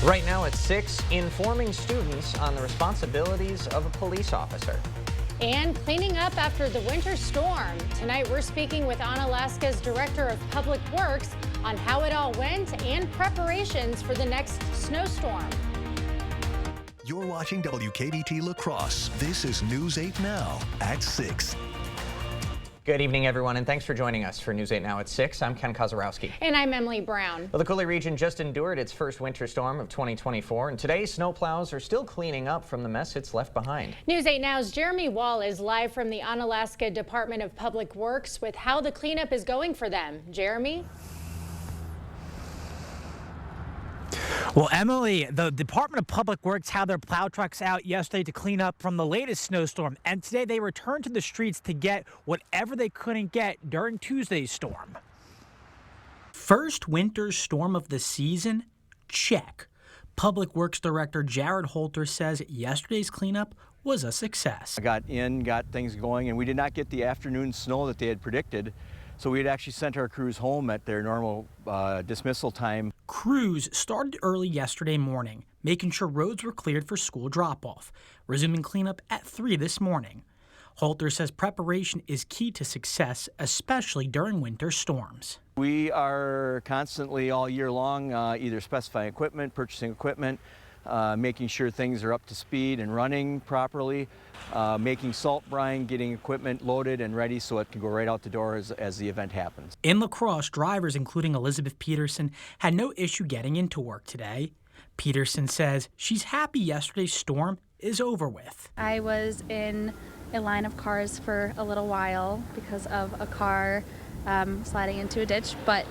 Right now at 6, informing students on the responsibilities of a police officer. And cleaning up after the winter storm. Tonight we're speaking with Onalaska's Director of Public Works on how it all went and preparations for the next snowstorm. You're watching WKBT La Crosse. This is News 8 Now at 6. Good evening, everyone, and thanks for joining us for News 8 Now at 6. I'm Ken Kozarowski. And I'm Emily Brown. Well, the Coulee region just endured its first winter storm of 2024, and today snowplows are still cleaning up from the mess it's left behind. News 8 Now's Jeremy Wall is live from the Onalaska Department of Public Works with how the cleanup is going for them. Jeremy? Well, Emily, the Department of Public Works had their plow trucks out yesterday to clean up from the latest snowstorm, and today they returned to the streets to get whatever they couldn't get during Tuesday's storm. First winter storm of the season? Check. Public Works Director Jared Holter says yesterday's cleanup was a success. I got things going, and we did not get the afternoon snow that they had predicted. So we had actually sent our crews home at their normal dismissal time. Crews started early yesterday morning, making sure roads were cleared for school drop-off, resuming cleanup at 3 this morning. Holter says preparation is key to success, especially during winter storms. We are constantly all year long either specifying equipment, purchasing equipment, making sure things are up to speed and running properly, making salt brine, getting equipment loaded and ready so it can go right out the door as the event happens. In La Crosse, drivers, including Elizabeth Peterson, had no issue getting into work today. Peterson says she's happy yesterday's storm is over with. I was in a line of cars for a little while because of a car sliding into a ditch, but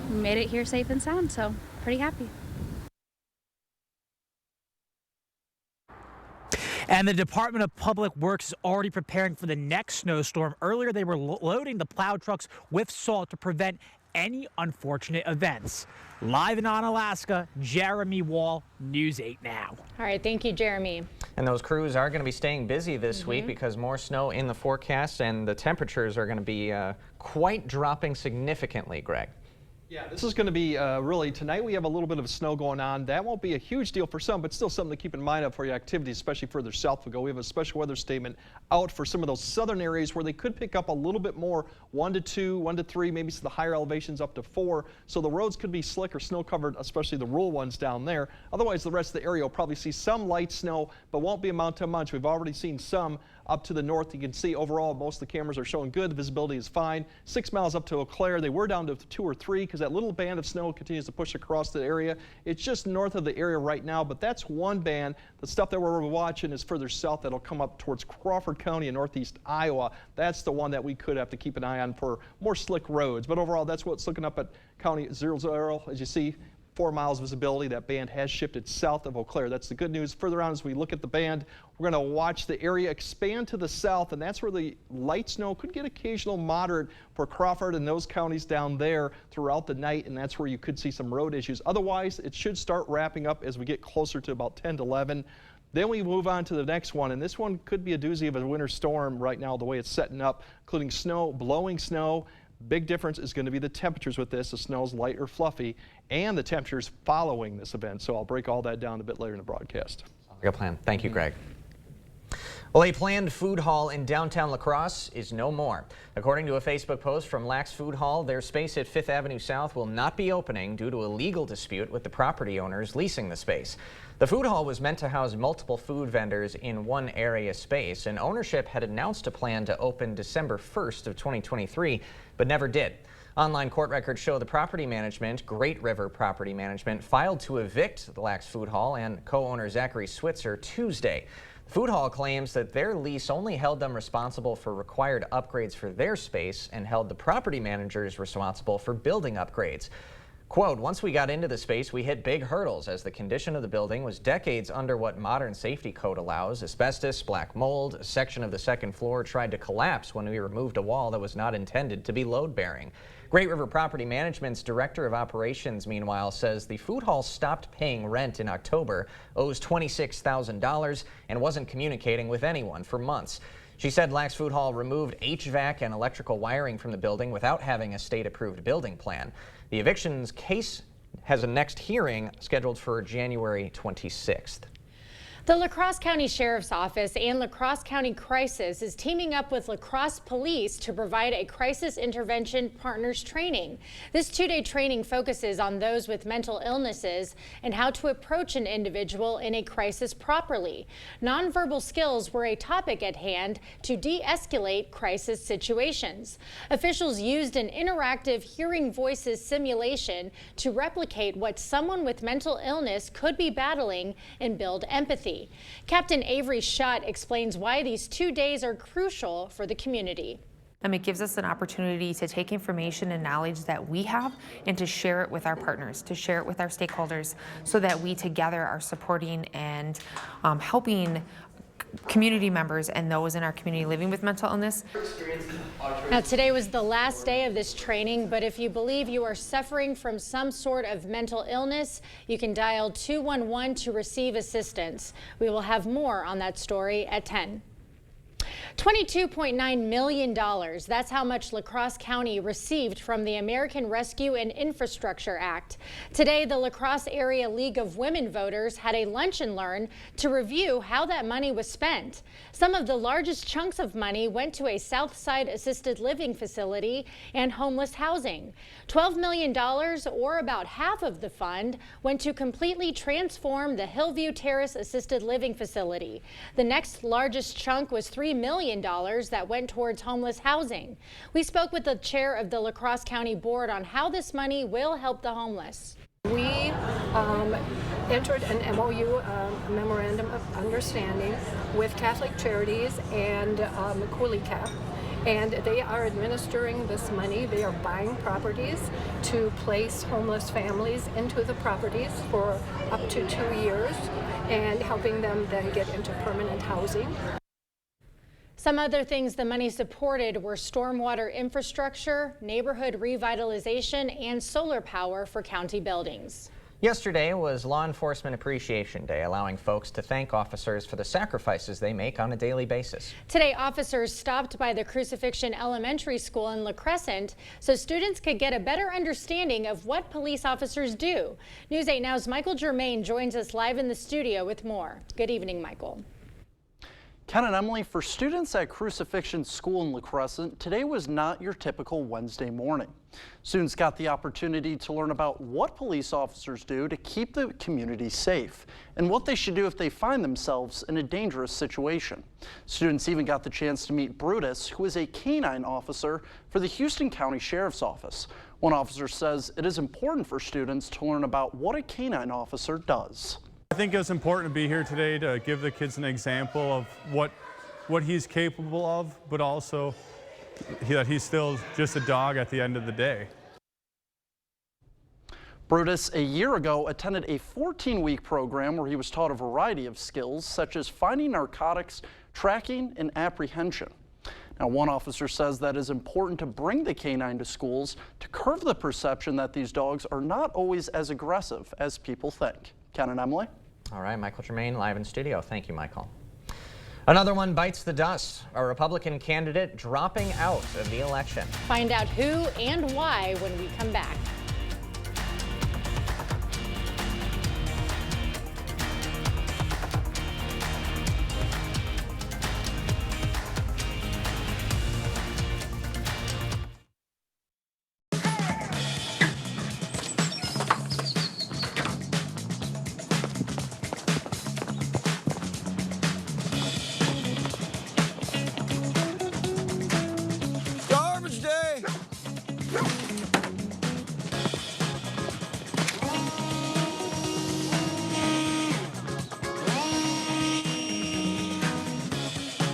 made it here safe and sound, so pretty happy. And the Department of Public Works is already preparing for the next snowstorm. Earlier, they were loading the plow trucks with salt to prevent any unfortunate events. Live in Onalaska, Jeremy Wall, News 8 Now. All right, thank you, Jeremy. And those crews are going to be staying busy this week because more snow in the forecast, and the temperatures are going to be quite dropping significantly, Greg. Yeah, this is going to be really, tonight we have a little bit of snow going on. That won't be a huge deal for some, but still something to keep in mind for your activities, especially further south we go. We have a special weather statement out for some of those southern areas where they could pick up a little bit more, 1 to 2, 1 to 3, maybe some of the higher elevations up to 4. So the roads could be slick or snow covered, especially the rural ones down there. Otherwise, the rest of the area will probably see some light snow, but won't be amount to much. We've already seen some up to the north. You can see overall most of the cameras are showing good. The visibility is fine. 6 miles up to Eau Claire. They were down to 2 or 3 because that little band of snow continues to push across the area. It's just north of the area right now, but that's one band. The stuff that we're watching is further south. That'll come up towards Crawford County and northeast Iowa. That's the one that we could have to keep an eye on for more slick roads. But overall, that's what's looking up at County 00. As you see, 4 miles visibility. That band has shifted south of Eau Claire. That's the good news. Further on, as we look at the band, we're going to watch the area expand to the south, and that's where the light snow could get occasional moderate for Crawford and those counties down there throughout the night, and that's where you could see some road issues. Otherwise, it should start wrapping up as we get closer to about 10 to 11. Then we move on to the next one, and this one could be a doozy of a winter storm right now, the way it's setting up, including snow, blowing snow. Big difference is going to be the temperatures with this. The snow's light or fluffy, and the temperatures following this event. So I'll break all that down a bit later in the broadcast. Sounds like a plan. Thank you, Greg. Well, a planned food hall in downtown La Crosse is no more. According to a Facebook post from Lax Food Hall, their space at 5th Avenue South will not be opening due to a legal dispute with the property owners leasing the space. The food hall was meant to house multiple food vendors in one area space, and ownership had announced a plan to open December 1st of 2023, but never did. Online court records show the property management, Great River Property Management, filed to evict the Lax Food Hall and co-owner Zachary Switzer Tuesday. Food Hall claims that their lease only held them responsible for required upgrades for their space and held the property managers responsible for building upgrades. Quote, once we got into the space, we hit big hurdles as the condition of the building was decades under what modern safety code allows. Asbestos, black mold, a section of the second floor tried to collapse when we removed a wall that was not intended to be load-bearing. Great River Property Management's Director of Operations, meanwhile, says the food hall stopped paying rent in October, owes $26,000, and wasn't communicating with anyone for months. She said Lax Food Hall removed HVAC and electrical wiring from the building without having a state-approved building plan. The evictions case has a next hearing scheduled for January 26th. The La Crosse County Sheriff's Office and La Crosse County Crisis is teaming up with La Crosse Police to provide a crisis intervention partners training. This two-day training focuses on those with mental illnesses and how to approach an individual in a crisis properly. Nonverbal skills were a topic at hand to de-escalate crisis situations. Officials used an interactive hearing voices simulation to replicate what someone with mental illness could be battling and build empathy. Captain Avery Schutt explains why these 2 days are crucial for the community. It gives us an opportunity to take information and knowledge that we have and to share it with our partners, to share it with our stakeholders, so that we together are supporting and helping community members and those in our community living with mental illness. Now, today was the last day of this training, but if you believe you are suffering from some sort of mental illness, you can dial 211 to receive assistance. We will have more on that story at 10. $22.9 million. That's how much La Crosse County received from the American Rescue and Infrastructure Act. Today, the La Crosse Area League of Women Voters had a lunch and learn to review how that money was spent. Some of the largest chunks of money went to a Southside assisted living facility and homeless housing. $12 million, or about half of the fund, went to completely transform the Hillview Terrace assisted living facility. The next largest chunk was $3 million that went towards homeless housing. We spoke with the chair of the La Crosse County Board on how this money will help the homeless. We entered an MOU, Memorandum of Understanding, with Catholic Charities and Cooley Cap, and they are administering this money. They are buying properties to place homeless families into the properties for up to 2 years and helping them then get into permanent housing. Some other things the money supported were stormwater infrastructure, neighborhood revitalization, and solar power for county buildings. Yesterday was Law Enforcement Appreciation Day, allowing folks to thank officers for the sacrifices they make on a daily basis. Today, officers stopped by the Crucifixion Elementary School in La Crescent so students could get a better understanding of what police officers do. News 8 Now's Michael Germain joins us live in the studio with more. Good evening, Michael. Ken and Emily, for students at Crucifixion School in La Crescent, today was not your typical Wednesday morning. Students got the opportunity to learn about what police officers do to keep the community safe and what they should do if they find themselves in a dangerous situation. Students even got the chance to meet Brutus, who is a canine officer for the Houston County Sheriff's Office. One officer says it is important for students to learn about what a canine officer does. I think it's important to be here today to give the kids an example of what he's capable of, but also that he's still just a dog at the end of the day. Brutus, a year ago, attended a 14-week program where he was taught a variety of skills, such as finding narcotics, tracking, and apprehension. Now, one officer says that it is important to bring the canine to schools to curb the perception that these dogs are not always as aggressive as people think. Ken and Emily? All right, Michael Germain live in studio. Thank you, Michael. Another one bites the dust. A Republican candidate dropping out of the election. Find out who and why when we come back.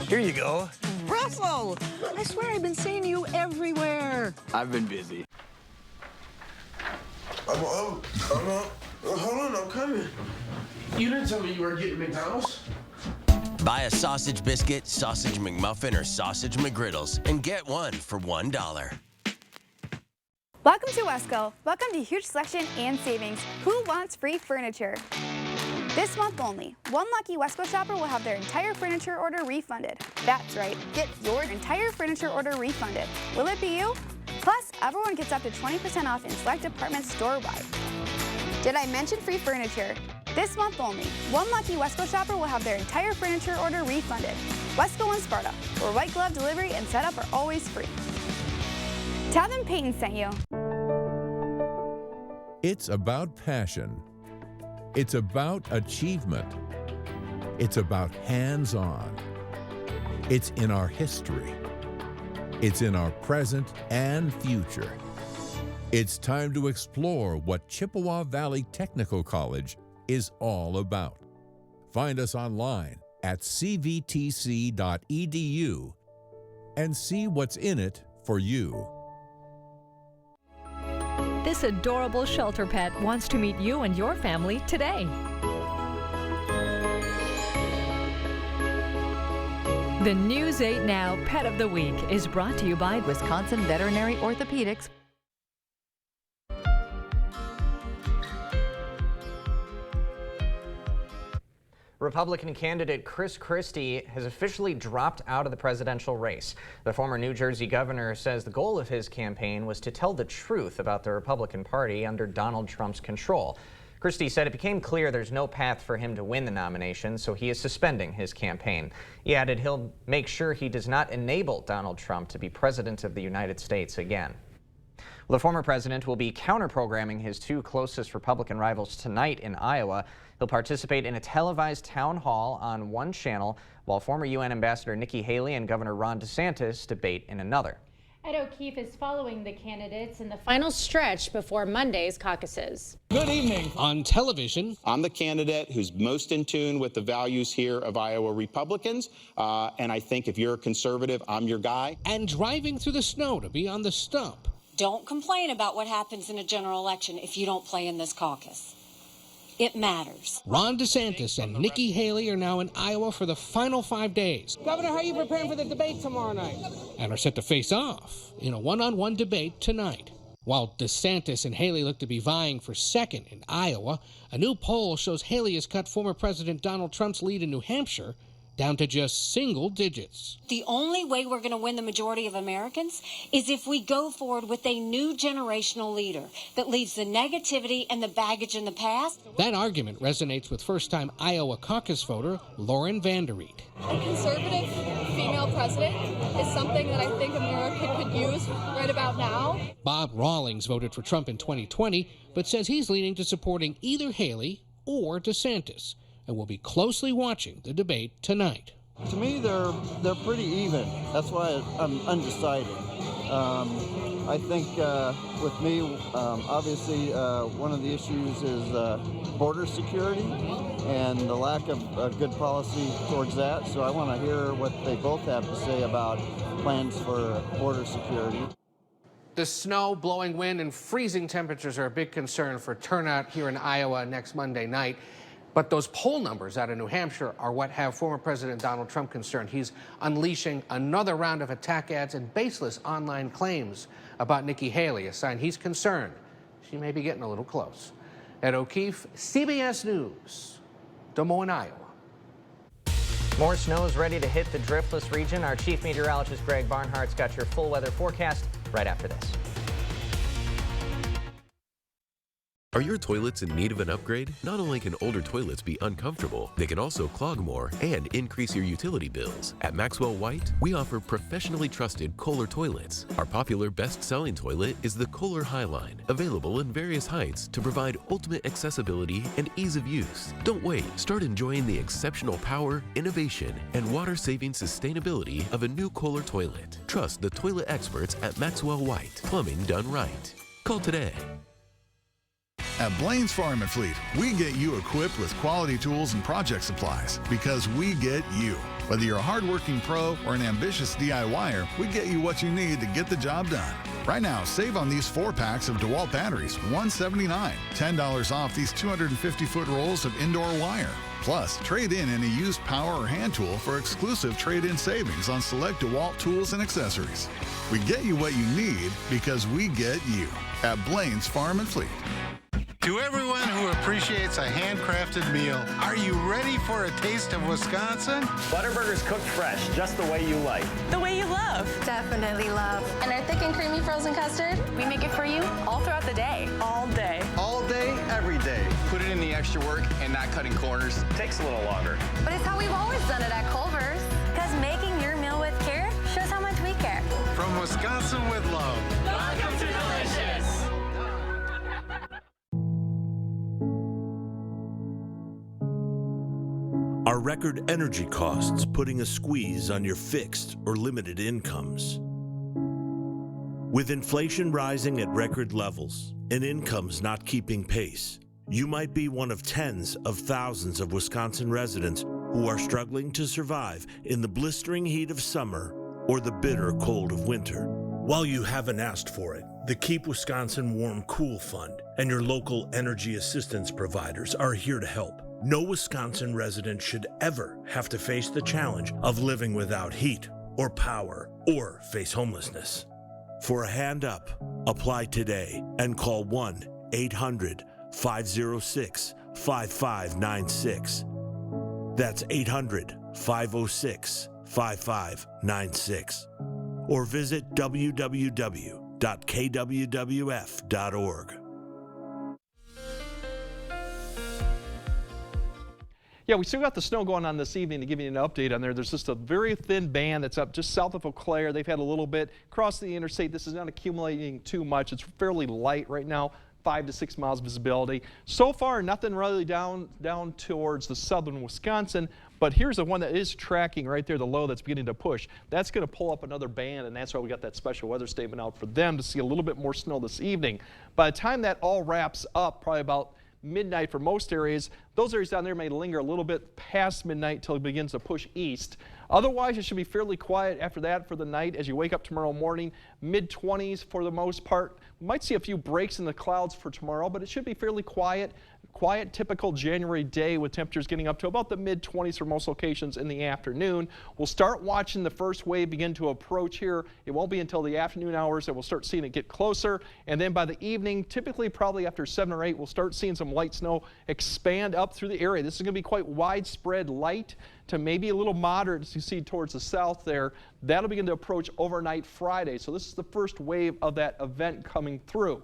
Here you go. Russell! I swear I've been seeing you everywhere. I've been busy. Hold on, I'm coming. You didn't tell me you were getting McDonald's. Buy a sausage biscuit, sausage McMuffin, or sausage McGriddles and get one for $1. Welcome to Wesco. Welcome to huge selection and savings. Who wants free furniture? This month only, one lucky Wesco shopper will have their entire furniture order refunded. That's right, get your entire furniture order refunded. Will it be you? Plus, everyone gets up to 20% off in select departments store-wide. Did I mention free furniture? This month only, one lucky Wesco shopper will have their entire furniture order refunded. Wesco and Sparta, where white glove delivery and setup are always free. Tell them Peyton sent you. It's about passion. It's about achievement. It's about hands-on. It's in our history. It's in our present and future. It's time to explore what Chippewa Valley Technical College is all about. Find us online at cvtc.edu and see what's in it for you. This adorable shelter pet wants to meet you and your family today. The News 8 Now Pet of the Week is brought to you by Wisconsin Veterinary Orthopedics. Republican candidate Chris Christie has officially dropped out of the presidential race. The former New Jersey governor says the goal of his campaign was to tell the truth about the Republican Party under Donald Trump's control. Christie said it became clear there's no path for him to win the nomination, so he is suspending his campaign. He added he'll make sure he does not enable Donald Trump to be president of the United States again. Well, the former president will be counter-programming his two closest Republican rivals tonight in Iowa. He'll participate in a televised town hall on one channel, while former UN Ambassador Nikki Haley and Governor Ron DeSantis debate in another. Ed O'Keefe is following the candidates in the final stretch before Monday's caucuses. Good evening. On television, I'm the candidate who's most in tune with the values here of Iowa Republicans, and I think if you're a conservative, I'm your guy. And driving through the snow to be on the stump. Don't complain about what happens in a general election if you don't play in this caucus. It matters. Ron DeSantis and Nikki Haley are now in Iowa for the final 5 days. Governor, how are you preparing for the debate tomorrow night? And are set to face off in a one-on-one debate tonight. While DeSantis and Haley look to be vying for second in Iowa, a new poll shows Haley has cut former President Donald Trump's lead in New Hampshire down to just single digits. The only way we're going to win the majority of Americans is if we go forward with a new generational leader that leaves the negativity and the baggage in the past. That argument resonates with first-time Iowa caucus voter Lauren Vanderreed. A conservative female president is something that I think America could use right about now. Bob Rawlings voted for Trump in 2020, but says he's leaning to supporting either Haley or DeSantis, and will be closely watching the debate tonight. To me, they're pretty even. That's why I'm undecided. I think with me, obviously, one of the issues is border security and the lack of good policy towards that. So I want to hear what they both have to say about plans for border security. The snow, blowing wind, and freezing temperatures are a big concern for turnout here in Iowa next Monday night. But those poll numbers out of New Hampshire are what have former President Donald Trump concerned. He's unleashing another round of attack ads and baseless online claims about Nikki Haley, a sign he's concerned she may be getting a little close. Ed O'Keefe, CBS News, Des Moines, Iowa. More snow is ready to hit the driftless region. Our chief meteorologist Greg Barnhart's got your full weather forecast right after this. Are your toilets in need of an upgrade? Not only can older toilets be uncomfortable, they can also clog more and increase your utility bills. At Maxwell White, we offer professionally trusted Kohler toilets. Our popular best-selling toilet is the Kohler Highline, available in various heights to provide ultimate accessibility and ease of use. Don't wait. Start enjoying the exceptional power, innovation, and water-saving sustainability of a new Kohler toilet. Trust the toilet experts at Maxwell White. Plumbing done right. Call today. At Blaine's Farm and Fleet, we get you equipped with quality tools and project supplies because we get you. Whether you're a hardworking pro or an ambitious DIYer, we get you what you need to get the job done. Right now, save on these 4 packs of DeWalt batteries, $179. $10 off these 250-foot rolls of indoor wire. Plus, trade in any used power or hand tool for exclusive trade-in savings on select DeWalt tools and accessories. We get you what you need because we get you at Blaine's Farm and Fleet. To everyone who appreciates a handcrafted meal, are you ready for a taste of Wisconsin? Butterburgers cooked fresh, just the way you like. The way you love. Definitely love. And our thick and creamy frozen custard, we make it for you all throughout the day. All day. All day, every day. day. Put it in the extra work and not cutting corners. Takes a little longer. But it's how we've always done it at Culver's. Because making your meal with care shows how much we care. From Wisconsin with love. Welcome to Delicious. Are record energy costs putting a squeeze on your fixed or limited incomes? With inflation rising at record levels and incomes not keeping pace, you might be one of tens of thousands of Wisconsin residents who are struggling to survive in the blistering heat of summer or the bitter cold of winter. While you haven't asked for it, the Keep Wisconsin Warm Cool Fund and your local energy assistance providers are here to help. No Wisconsin resident should ever have to face the challenge of living without heat or power or face homelessness. For a hand up, apply today and call 1-800-506-5596. That's 800-506-5596. Or visit www.kwwf.org. Yeah, we still got the snow going on this evening. To give you an update on there, there's just a very thin band that's up just south of Eau Claire. They've had a little bit across the interstate. This is not accumulating too much. It's fairly light right now, 5 to 6 miles visibility. So far, nothing really down towards the southern Wisconsin, but here's the one that is tracking right there, the low that's beginning to push. That's going to pull up another band, and that's why we got that special weather statement out for them to see a little bit more snow this evening. By the time that all wraps up, probably about midnight for most areas. Those areas down there may linger a little bit past midnight until it begins to push east. Otherwise, it should be fairly quiet after that for the night as you wake up tomorrow morning. Mid-20s for the most part. We might see a few breaks in the clouds for tomorrow, but it should be fairly quiet. Quiet, typical January day with temperatures getting up to about the mid-20s for most locations in the afternoon. We'll start watching the first wave begin to approach here. It won't be until the afternoon hours that we'll start seeing it get closer. And then by the evening, typically probably after 7 or 8, we'll start seeing some light snow expand up through the area. This is going to be quite widespread light to maybe a little moderate as you see towards the south there. That'll begin to approach overnight Friday. So this is the first wave of that event coming through.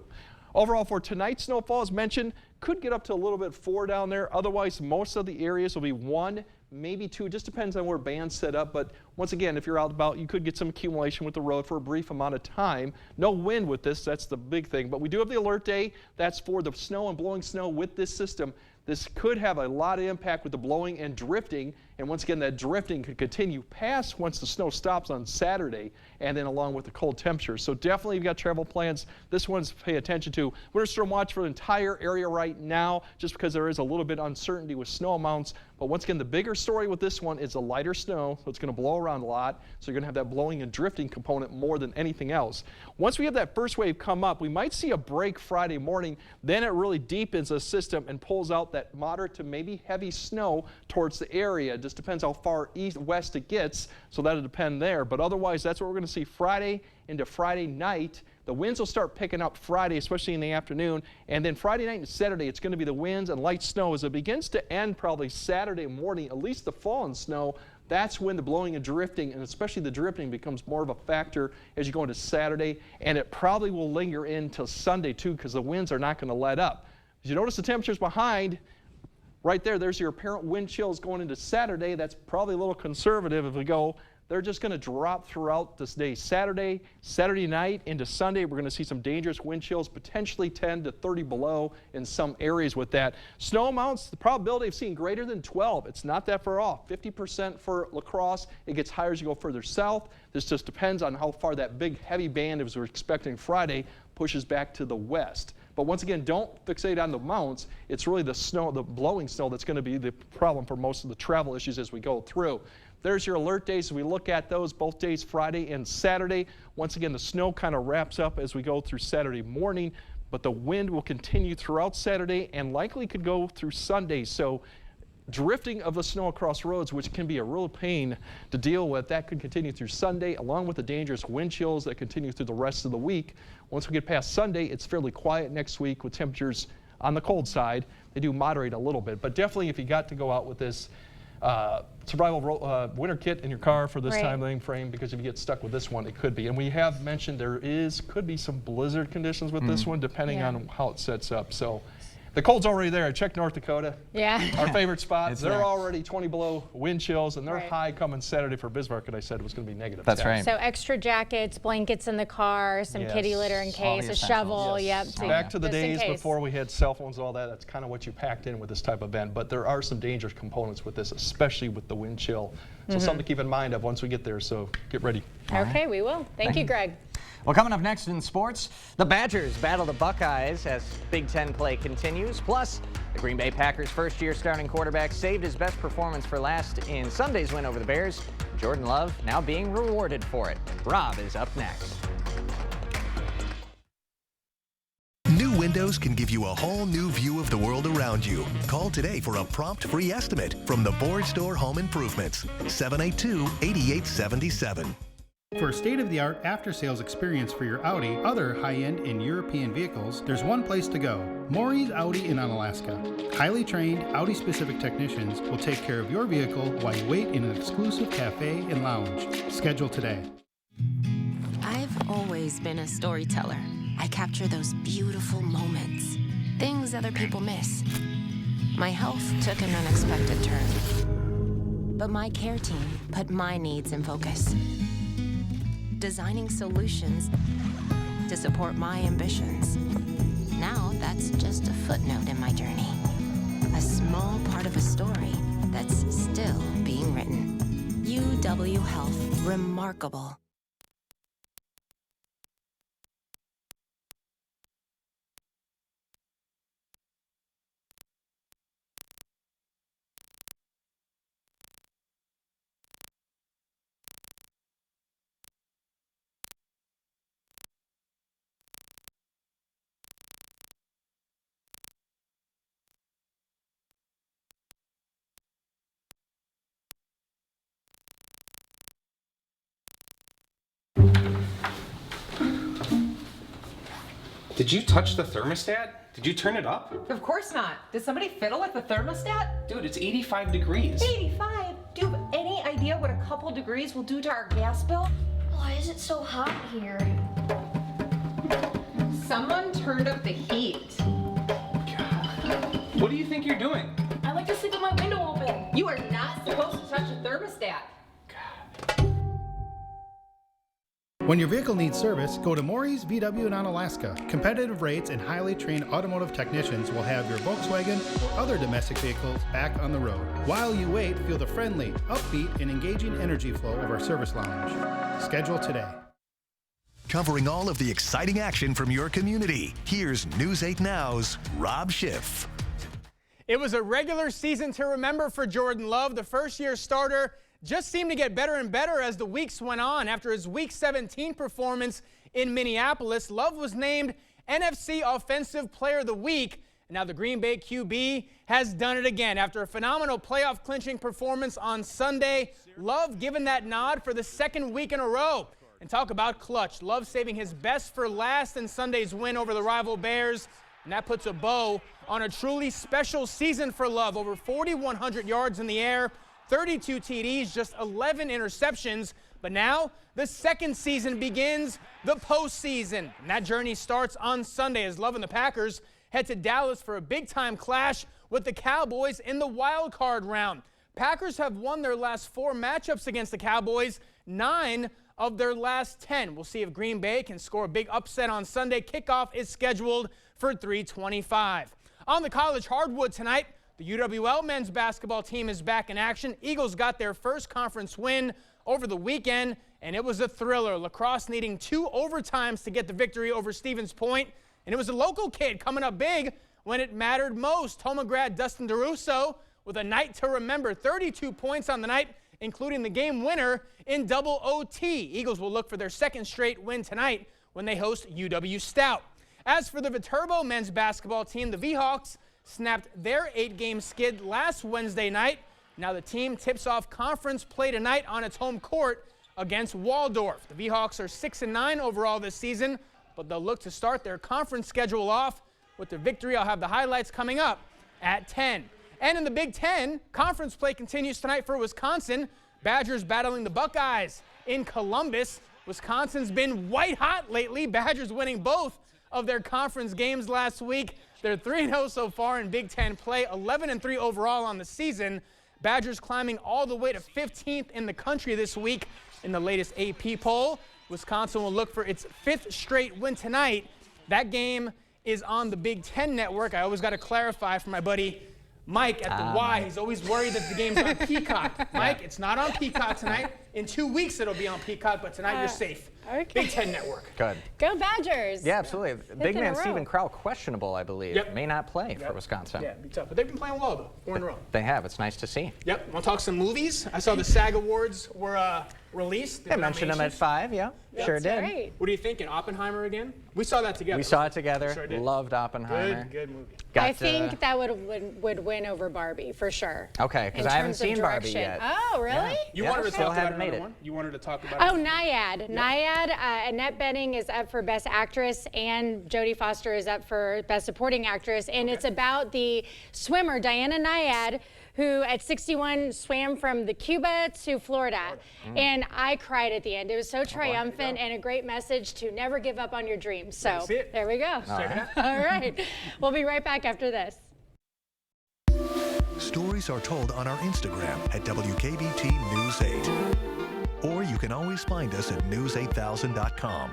Overall for tonight's snowfall, as mentioned, could get up to a little bit 4 down there. Otherwise, most of the areas will be 1, maybe 2. It just depends on where bands set up. But once again, if you're out about, you could get some accumulation with the road for a brief amount of time. No wind with this. That's the big thing. But we do have the alert day. That's for the snow and blowing snow with this system. This could have a lot of impact with the blowing and drifting. And once again, that drifting could continue past once the snow stops on Saturday and then along with the cold temperatures. So definitely if you've got travel plans, this one's pay attention to. Winter storm watch for the entire area right now just because there is a little bit of uncertainty with snow amounts. But once again, the bigger story with this one is the lighter snow. So it's going to blow around a lot. So you're going to have that blowing and drifting component more than anything else. Once we have that first wave come up, we might see a break Friday morning. Then it really deepens the system and pulls out that moderate to maybe heavy snow towards the area. It just depends how far west it gets. So that'll depend there. But otherwise, that's what we're going to see Friday into Friday night. The winds will start picking up Friday, especially in the afternoon. And then Friday night and Saturday, it's going to be the winds and light snow as it begins to end probably Saturday morning, at least the fallen snow. That's when the blowing and drifting, and especially the drifting, becomes more of a factor as you go into Saturday. And it probably will linger into Sunday, too, because the winds are not going to let up. As you notice the temperatures behind, right there, there's your apparent wind chills going into Saturday. That's probably a little conservative if we go. They're just going to drop throughout this day. Saturday night into Sunday, we're going to see some dangerous wind chills, potentially 10 to 30 below in some areas with that. Snow amounts, the probability of seeing greater than 12. It's not that far off. 50% for La Crosse. It gets higher as you go further south. This just depends on how far that big heavy band, as we're expecting Friday, pushes back to the west. But once again, don't fixate on the mounts. It's really the snow, the blowing snow, that's going to be the problem for most of the travel issues as we go through. There's your alert days as we look at those, both days, Friday and Saturday. Once again, the snow kind of wraps up as we go through Saturday morning, but the wind will continue throughout Saturday and likely could go through Sunday. So drifting of the snow across roads, which can be a real pain to deal with, that could continue through Sunday, along with the dangerous wind chills that continue through the rest of the week. Once we get past Sunday, it's fairly quiet next week with temperatures on the cold side. They do moderate a little bit, but definitely if you got to go out with this survival winter kit in your car for this time frame, because if you get stuck with this one, it could be. And we have mentioned could be some blizzard conditions with this one, depending on how it sets up. So The cold's already there. I checked North Dakota. Yeah. Our favorite spot. It's They're there. already 20 below wind chills, and their Right. high coming Saturday for Bismarck, and I said it was going to be negative. That's 10. right. So extra jackets, blankets in the car, some Yes. kitty litter in All case, the a shovel. essentials. Yep. Back to the just in days case. before we had cell phones and all that. That's kind of what you packed in with this type of event. But there are some dangerous components with this, especially with the wind chill. So something to keep in mind of once we get there. So get ready. Okay, we will. Thank you, Greg. Well, coming up next in sports, the Badgers battle the Buckeyes as Big Ten play continues. Plus, the Green Bay Packers' first-year starting quarterback saved his best performance for last in Sunday's win over the Bears. Jordan Love now being rewarded for it. Rob is up next. New windows can give you a whole new view of the world around you. Call today for a prompt free estimate from the Board Store Home Improvements, 782-8877. For a state-of-the-art after-sales experience for your Audi, other high-end and European vehicles, there's one place to go, Maury's Audi in Onalaska. Highly trained, Audi-specific technicians will take care of your vehicle while you wait in an exclusive cafe and lounge. Schedule today. I've always been a storyteller. I capture those beautiful moments, things other people miss. My health took an unexpected turn, but my care team put my needs in focus, designing solutions to support my ambitions. Now that's just a footnote in my journey, a small part of a story that's still being written. UW Health, remarkable. Did you touch the thermostat? Did you turn it up? Of course not. Did somebody fiddle with the thermostat? Dude, it's 85 degrees. 85? Do you have any idea what a couple degrees will do to our gas bill? Why is it so hot here? Someone turned up the heat. What do you think you're doing? I like to sleep with my window open. You are not supposed to touch a thermostat. When your vehicle needs service, go to Maury's VW in Onalaska. Competitive rates and highly trained automotive technicians will have your Volkswagen or other domestic vehicles back on the road. While you wait, feel the friendly, upbeat, and engaging energy flow of our service lounge. Schedule today. Covering all of the exciting action from your community, here's News 8 Now's Rob Schiff. It was a regular season to remember for Jordan Love. The first-year starter just seemed to get better and better as the weeks went on. After his Week 17 performance in Minneapolis, Love was named NFC Offensive Player of the Week. And now the Green Bay QB has done it again. After a phenomenal playoff-clinching performance on Sunday, Love given that nod for the second week in a row. And talk about clutch. Love saving his best for last in Sunday's win over the rival Bears. And that puts a bow on a truly special season for Love. Over 4,100 yards in the air, 32 TDs, just 11 interceptions. But now the second season begins, the postseason. And that journey starts on Sunday as Love and the Packers head to Dallas for a big-time clash with the Cowboys in the wild card round. Packers have won their last 4 matchups against the Cowboys, 9 of their last 10. We'll see if Green Bay can score a big upset on Sunday. Kickoff is scheduled for 3:25. On the college hardwood tonight, the UWL men's basketball team is back in action. Eagles got their first conference win over the weekend, and it was a thriller. La Crosse needing 2 overtimes to get the victory over Stevens Point, and it was a local kid coming up big when it mattered most. Homa grad Dustin DeRusso with a night to remember, 32 points on the night, including the game winner in double OT. Eagles will look for their second straight win tonight when they host UW Stout. As for the Viterbo men's basketball team, the V-Hawks snapped their 8-game skid last Wednesday night. Now the team tips off conference play tonight on its home court against Waldorf. The V-Hawks are 6-9 overall this season, but they'll look to start their conference schedule off with the victory. I'll have the highlights coming up at 10. And in the Big Ten, conference play continues tonight for Wisconsin. Badgers battling the Buckeyes in Columbus. Wisconsin's been white hot lately. Badgers winning both of their conference games last week. They're 3-0 so far in Big Ten play, 11-3 overall on the season. Badgers climbing all the way to 15th in the country this week in the latest AP poll. Wisconsin will look for its 5th straight win tonight. That game is on the Big Ten Network. I always got to clarify for my buddy Mike at the Y. He's always worried that the game's on Peacock. Mike, it's not on Peacock tonight. In 2 weeks it'll be on Peacock, but tonight you're safe. Okay. Big Ten Network. Good. Go Badgers. Yeah, absolutely. Big man Stephen Crowell, questionable, I believe. Yep. May not play for Wisconsin. Yeah, it'd be tough. But they've been playing well, though. 4 in a row. They have. It's nice to see. Yep. Want to talk some movies? I saw the SAG Awards were released. I mentioned them at 5, yeah. Sure did. Right. What are you thinking? Oppenheimer again? We saw that together. We saw it together. Sure did. Loved Oppenheimer. Good movie. I think that would win over Barbie for sure. Okay, because I haven't seen Barbie yet. Oh, really? Yeah. You wanted to Still talk haven't about made another it. one? You wanted to talk about Oh, Nyad. Nyad, Annette Bening is up for Best Actress and Jodie Foster is up for Best Supporting Actress. And it's about the swimmer, Diana Nyad, who at 61 swam from the Cuba to Florida. And I cried at the end. It was so triumphant and a great message to never give up on your dreams. So there we go. All right. We'll be right back after this. Stories are told on our Instagram at WKBT News 8. Or you can always find us at news8000.com.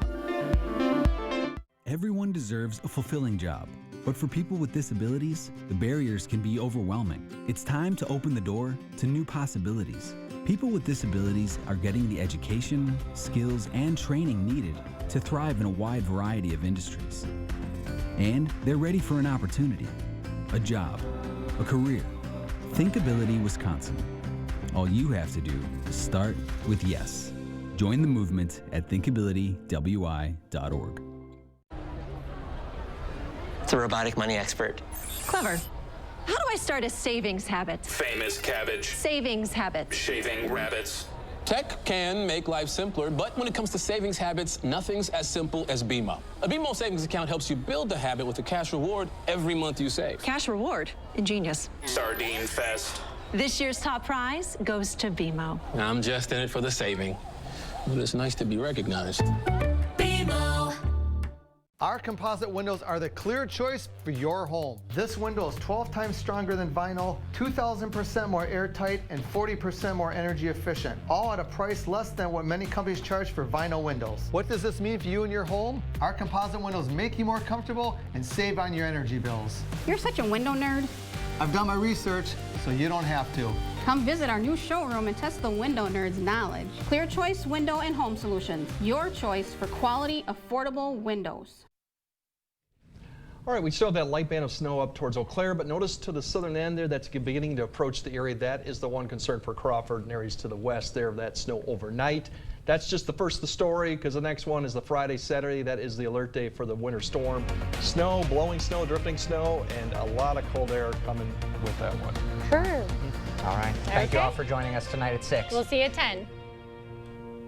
Everyone deserves a fulfilling job. But for people with disabilities, the barriers can be overwhelming. It's time to open the door to new possibilities. People with disabilities are getting the education, skills, and training needed to thrive in a wide variety of industries. And they're ready for an opportunity, a job, a career. Thinkability Wisconsin. All you have to do is start with yes. Join the movement at thinkabilitywi.org. It's a robotic money expert. Clever. How do I start a savings habit? Famous cabbage. Savings habit. Shaving rabbits. Tech can make life simpler, but when it comes to savings habits, nothing's as simple as BMO. A BMO savings account helps you build the habit with a cash reward every month you save. Cash reward. Ingenious. Sardine fest. This year's top prize goes to BMO. I'm just in it for the saving, but it's nice to be recognized. BMO. Our composite windows are the clear choice for your home. This window is 12 times stronger than vinyl, 2,000% more airtight, and 40% more energy efficient, all at a price less than what many companies charge for vinyl windows. What does this mean for you and your home? Our composite windows make you more comfortable and save on your energy bills. You're such a window nerd. I've done my research, so you don't have to. Come visit our new showroom and test the window nerd's knowledge. Clear Choice Window and Home Solutions, your choice for quality, affordable windows. All right, we still have that light band of snow up towards Eau Claire, but notice to the southern end there, that's beginning to approach the area. That is the one concern for Crawford and areas to the west there of that snow overnight. That's just the first of the story, because the next one is the Friday, Saturday. That is the alert day for the winter storm. Snow, blowing snow, drifting snow, and a lot of cold air coming with that one. Sure. All right. Thank you all for joining us tonight at 6. We'll see you at 10.